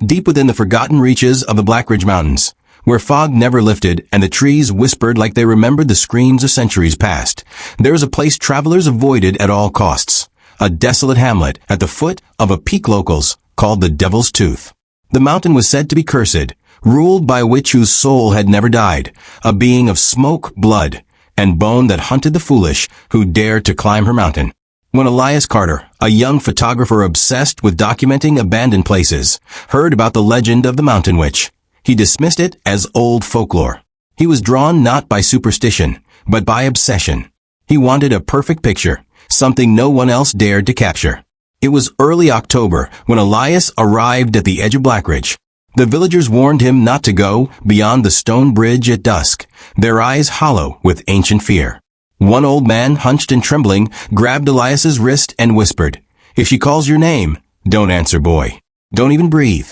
deep within the forgotten reaches of the Blackridge Mountains, where fog never lifted and the trees whispered like they remembered the screams of centuries past, there is a place travelers avoided at all costs, a desolate hamlet at the foot of a peak locals called the Devil's Tooth. The mountain was said to be cursed, ruled by a witch whose soul had never died, a being of smoke, blood, and bone that hunted the foolish who dared to climb her mountain. When Elias Carter, a young photographer obsessed with documenting abandoned places, heard about the legend of the mountain witch, he dismissed it as old folklore. He was drawn not by superstition, but by obsession. He wanted a perfect picture, something no one else dared to capture. It was early October when Elias arrived at the edge of Blackridge. The villagers warned him not to go beyond the stone bridge at dusk, their eyes hollow with ancient fear. One old man, hunched and trembling, grabbed Elias's wrist and whispered, "If she calls your name, don't answer, boy. Don't even breathe."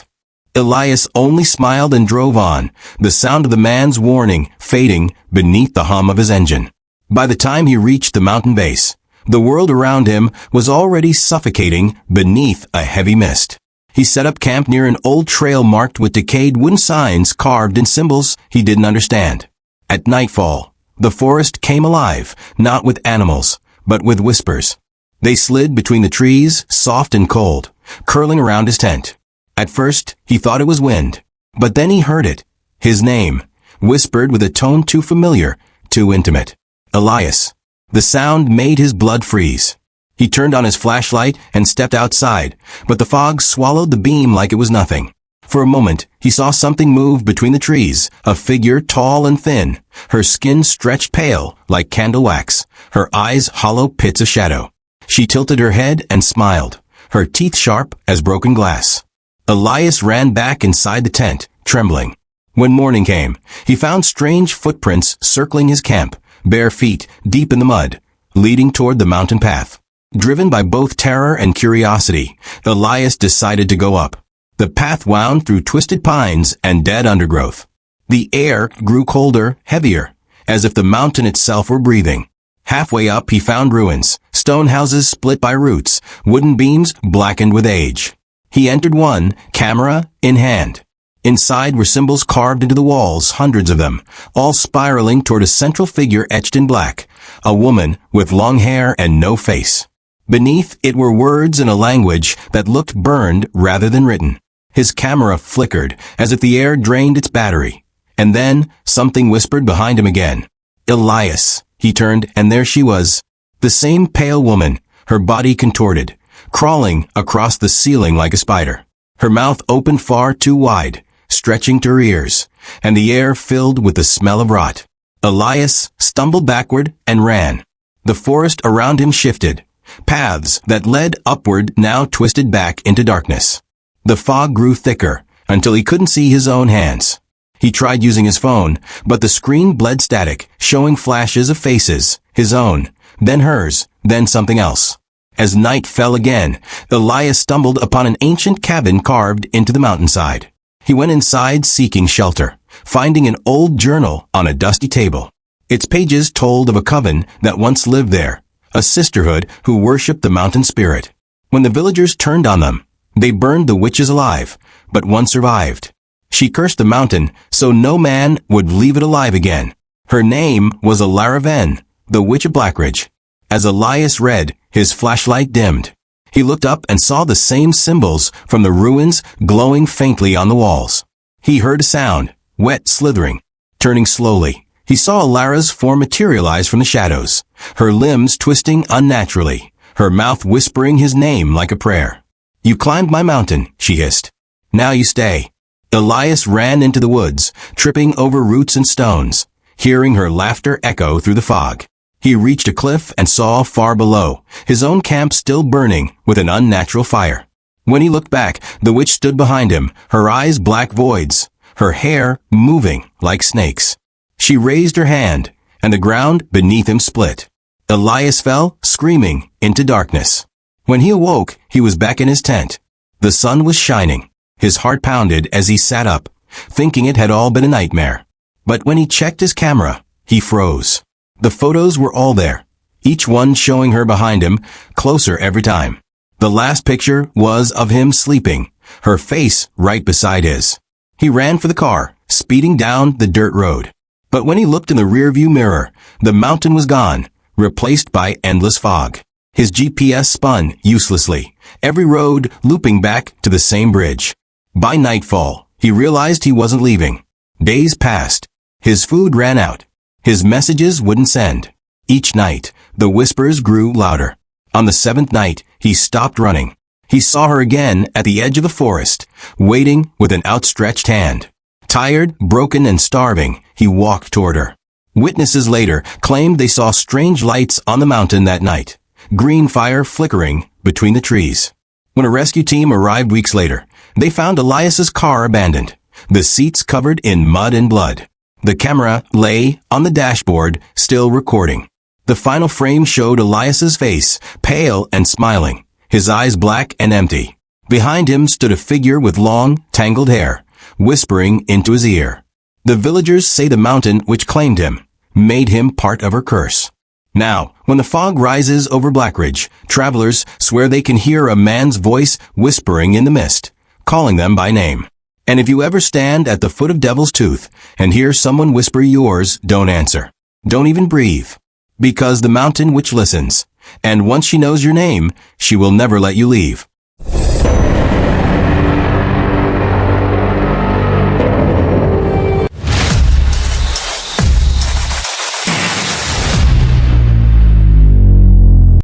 Elias only smiled and drove on, the sound of the man's warning fading beneath the hum of his engine. By the time he reached the mountain base, the world around him was already suffocating beneath a heavy mist. He set up camp near an old trail marked with decayed wooden signs carved in symbols he didn't understand. At nightfall, the forest came alive, not with animals, but with whispers. They slid between the trees, soft and cold, curling around his tent. At first, he thought it was wind, but then he heard it, his name, whispered with a tone too familiar, too intimate. Elias. The sound made his blood freeze. He turned on his flashlight and stepped outside, but the fog swallowed the beam like it was nothing. For a moment, he saw something move between the trees, a figure tall and thin, her skin stretched pale like candle wax, her eyes hollow pits of shadow. She tilted her head and smiled, her teeth sharp as broken glass. Elias ran back inside the tent, trembling. When morning came, he found strange footprints circling his camp, bare feet deep in the mud, leading toward the mountain path. Driven by both terror and curiosity, Elias decided to go up. The path wound through twisted pines and dead undergrowth. The air grew colder, heavier, as if the mountain itself were breathing. Halfway up he found ruins, stone houses split by roots, wooden beams blackened with age. He entered one, camera in hand. Inside were symbols carved into the walls, hundreds of them, all spiraling toward a central figure etched in black, a woman with long hair and no face. Beneath it were words in a language that looked burned rather than written. His camera flickered as if the air drained its battery. And then something whispered behind him again. "Elias." He turned, and there she was. The same pale woman, her body contorted, crawling across the ceiling like a spider. Her mouth opened far too wide, stretching to her ears, and the air filled with the smell of rot. Elias stumbled backward and ran. The forest around him shifted. Paths that led upward now twisted back into darkness. The fog grew thicker until he couldn't see his own hands. He tried using his phone, but the screen bled static, showing flashes of faces, his own, then hers, then something else. As night fell again, Elias stumbled upon an ancient cabin carved into the mountainside. He went inside seeking shelter, finding an old journal on a dusty table. Its pages told of a coven that once lived there, a sisterhood who worshipped the mountain spirit. When the villagers turned on them, they burned the witches alive, but one survived. She cursed the mountain so no man would leave it alive again. Her name was Alaraven, the witch of Blackridge. As Elias read, his flashlight dimmed. He looked up and saw the same symbols from the ruins glowing faintly on the walls. He heard a sound, wet slithering. Turning slowly, he saw Alara's form materialize from the shadows, her limbs twisting unnaturally, her mouth whispering his name like a prayer. "You climbed my mountain," she hissed. "Now you stay." Elias ran into the woods, tripping over roots and stones, hearing her laughter echo through the fog. He reached a cliff and saw far below, his own camp still burning with an unnatural fire. When he looked back, the witch stood behind him, her eyes black voids, her hair moving like snakes. She raised her hand, and the ground beneath him split. Elias fell, screaming, into darkness. When he awoke, he was back in his tent. The sun was shining. His heart pounded as he sat up, thinking it had all been a nightmare. But when he checked his camera, he froze. The photos were all there, each one showing her behind him, closer every time. The last picture was of him sleeping, her face right beside his. He ran for the car, speeding down the dirt road. But when he looked in the rearview mirror, the mountain was gone, replaced by endless fog. His GPS spun uselessly, every road looping back to the same bridge. By nightfall, he realized he wasn't leaving. Days passed. His food ran out. His messages wouldn't send. Each night, the whispers grew louder. On the 7th night, he stopped running. He saw her again at the edge of the forest, waiting with an outstretched hand. Tired, broken, and starving, he walked toward her. Witnesses later claimed they saw strange lights on the mountain that night, green fire flickering between the trees. When a rescue team arrived weeks later, they found Elias's car abandoned, the seats covered in mud and blood. The camera lay on the dashboard, still recording. The final frame showed Elias's face, pale and smiling, his eyes black and empty. Behind him stood a figure with long, tangled hair, whispering into his ear. The villagers say the mountain which claimed him made him part of her curse. Now, when the fog rises over Blackridge, travelers swear they can hear a man's voice whispering in the mist, calling them by name. And if you ever stand at the foot of Devil's Tooth and hear someone whisper yours, don't answer. Don't even breathe. Because the mountain which listens, and once she knows your name, she will never let you leave.